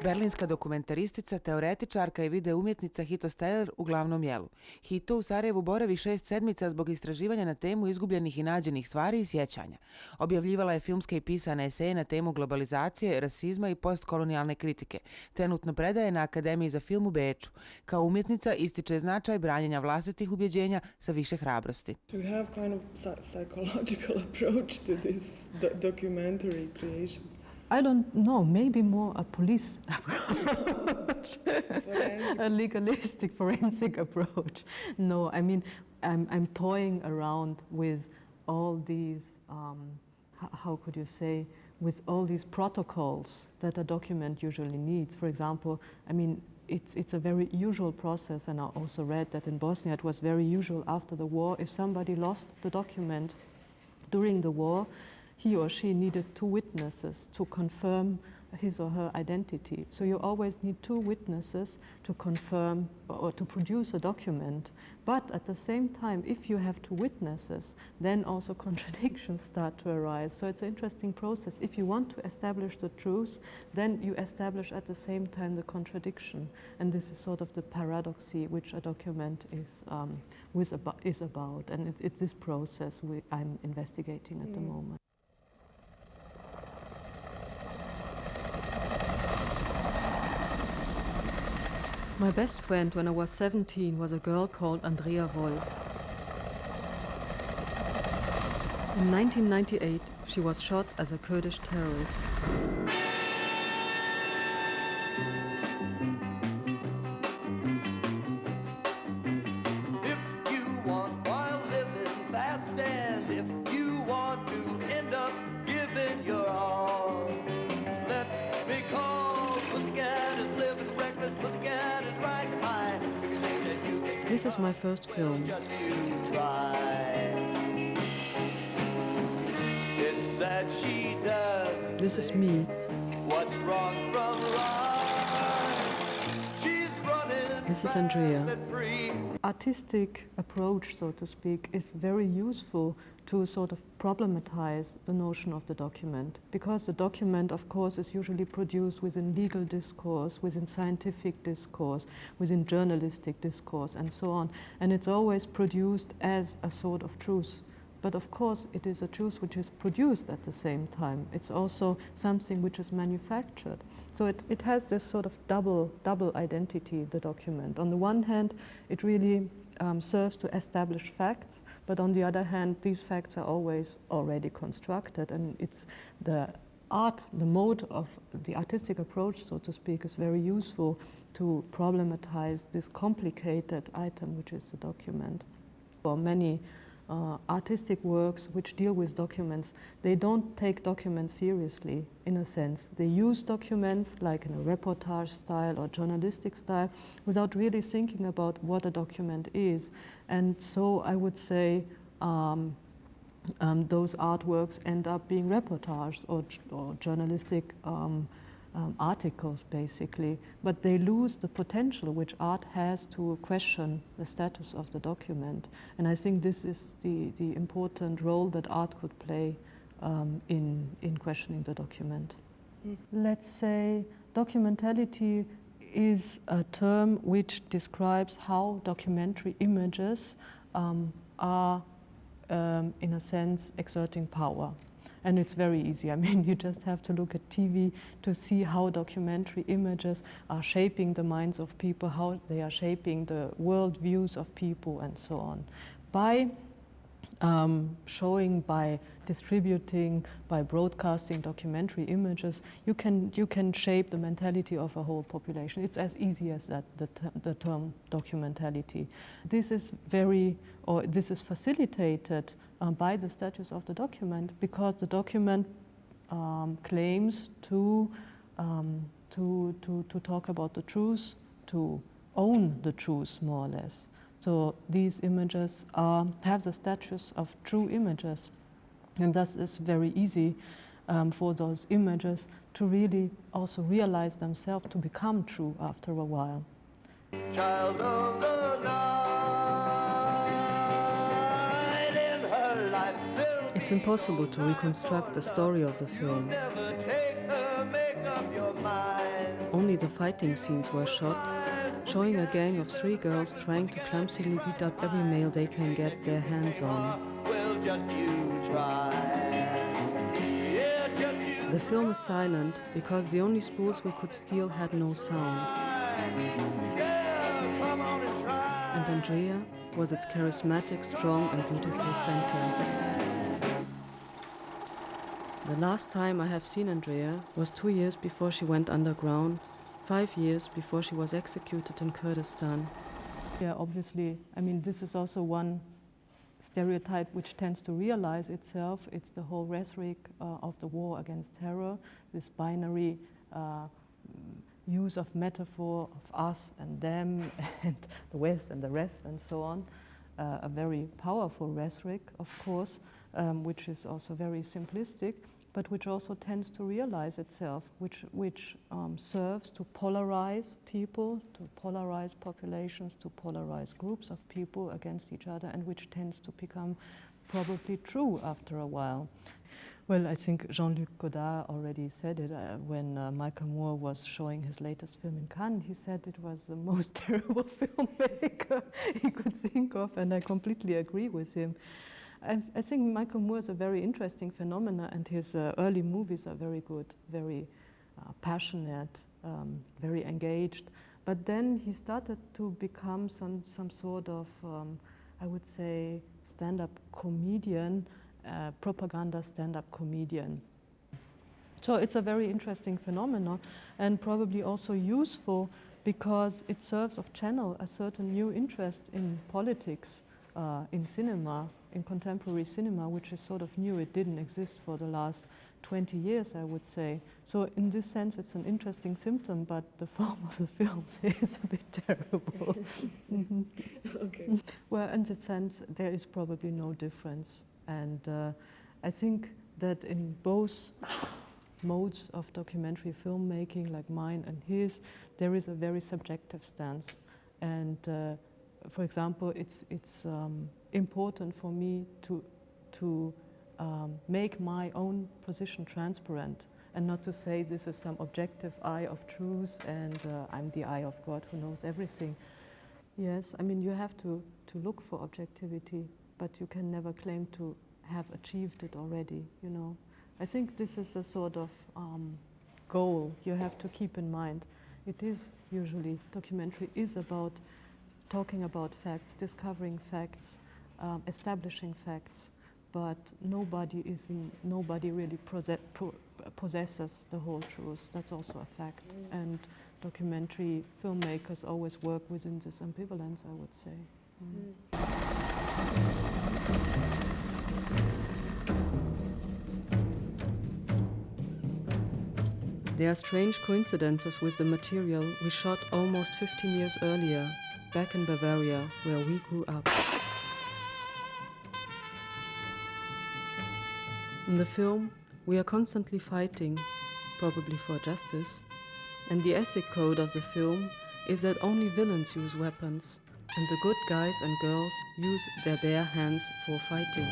Berlinska dokumentaristica, teoretičarka i video umjetnica Hito Steyerl u glavnom jelu. Hito u Sarajevu boravi 6 sedmica zbog istraživanja na temu izgubljenih i nađenih stvari i sjećanja. Objavljivala je filmske i pisane eseje na temu globalizacije, rasizma i postkolonijalne kritike. Trenutno predaje na Akademiji za film u Beču. Kao umjetnica ističe značaj branjenja vlastitih ubjeđenja sa više hrabrosti. We have kind of psychological approach to this documentary creation. I don't know, maybe more a police approach, a legalistic forensic approach. No, I mean, I'm toying around with all these, how could you say, with all these protocols that a document usually needs. For example, I mean, it's a very usual process, and I also read that in Bosnia it was very usual after the war. If somebody lost the document during the war, he or she needed 2 witnesses to confirm his or her identity. So you always need 2 witnesses to confirm or to produce a document. But at the same time, if you have 2 witnesses, then also contradictions start to arise. So it's an interesting process. If you want to establish the truth, then you establish at the same time the contradiction. And this is sort of the paradoxy which a document is about. And it's this process I'm investigating at the moment. My best friend when I was 17 was a girl called Andrea Wolf. In 1998, she was shot as a Kurdish terrorist. If you want while living fast, and if you want to end up giving your all, let me call. What's got is living reckless, what's got is right high. This is my first film. Just you try. It's that she does. This is me. What's wrong from right? She's running. This is Andrea. fast and free. Artistic approach, so to speak, is very useful to sort of problematize the notion of the document, because the document, of course, is usually produced within legal discourse, within scientific discourse, within journalistic discourse, and so on. And it's always produced as a sort of truth. But of course, it is a truth which is produced at the same time. It's also something which is manufactured. So it has this sort of double identity, the document. On the one hand, it really serves to establish facts, but on the other hand, these facts are always already constructed, and it's the art, the mode of the artistic approach, so to speak, is very useful to problematize this complicated item, which is the document. For many artistic works which deal with documents, they don't take documents seriously, in a sense. They use documents like in a reportage style or journalistic style without really thinking about what a document is. And so I would say those artworks end up being reportages or journalistic articles, basically, but they lose the potential which art has to question the status of the document. And I think this is the important role that art could play in questioning the document. Let's say documentality is a term which describes how documentary images are, in a sense, exerting power. And it's very easy. I mean, you just have to look at TV to see how documentary images are shaping the minds of people, how they are shaping the world views of people, and so on. By showing, by distributing, by broadcasting documentary images, you can shape the mentality of a whole population. It's as easy as that, the term documentality. This is facilitated by the status of the document, because the document claims to talk about the truth, to own the truth, more or less. So these images have the status of true images, and thus it's very easy for those images to really also realize themselves, to become true after a while. Child of the night, in her life there'll It's impossible to reconstruct the story of the film. never take her, make up your mind. only the fighting scenes were shot, showing a gang of 3 girls trying to clumsily beat up every male they can get their hands on. Well, just you try. Yeah, just you The film is silent because the only spools we could steal had no sound. yeah, come on and try. And Andrea was its charismatic, strong and beautiful center. The last time I have seen Andrea was 2 years before she went underground, 5 years before she was executed in Kurdistan. Yeah, obviously, I mean, this is also one stereotype which tends to realize itself. It's the whole rhetoric of the war against terror, this binary use of metaphor of us and them and the West and the rest and so on. A very powerful rhetoric, of course, which is also very simplistic, but which also tends to realize itself, which serves to polarize people, to polarize populations, to polarize groups of people against each other, and which tends to become probably true after a while. Well, I think Jean-Luc Godard already said it when Michael Moore was showing his latest film in Cannes. He said it was the most terrible filmmaker he could think of, and I completely agree with him. I think Michael Moore is a very interesting phenomenon, and his early movies are very good, very passionate, very engaged. But then he started to become some sort of, I would say, stand-up comedian, propaganda stand-up comedian. So it's a very interesting phenomenon, and probably also useful because it serves of channel a certain new interest in politics, in cinema, in contemporary cinema, which is sort of new. It didn't exist for the last 20 years, I would say. So in this sense, it's an interesting symptom, but the form of the films is a bit terrible. Okay. Well, in that sense, there is probably no difference. And I think that in both modes of documentary filmmaking, like mine and his, there is a very subjective stance. And for example, it's important for me to make my own position transparent and not to say this is some objective eye of truth and I'm the eye of God who knows everything. Yes, I mean, you have to look for objectivity, but you can never claim to have achieved it already, you know. I think this is a sort of goal you have to keep in mind. It is usually, documentary is about talking about facts, discovering facts, establishing facts, but nobody really possesses the whole truth. That's also a fact. And documentary filmmakers always work within this ambivalence, I would say. There are strange coincidences with the material we shot almost 15 years earlier, back in Bavaria, where we grew up. In the film, we are constantly fighting, probably for justice, and the ethic code of the film is that only villains use weapons, and the good guys and girls use their bare hands for fighting.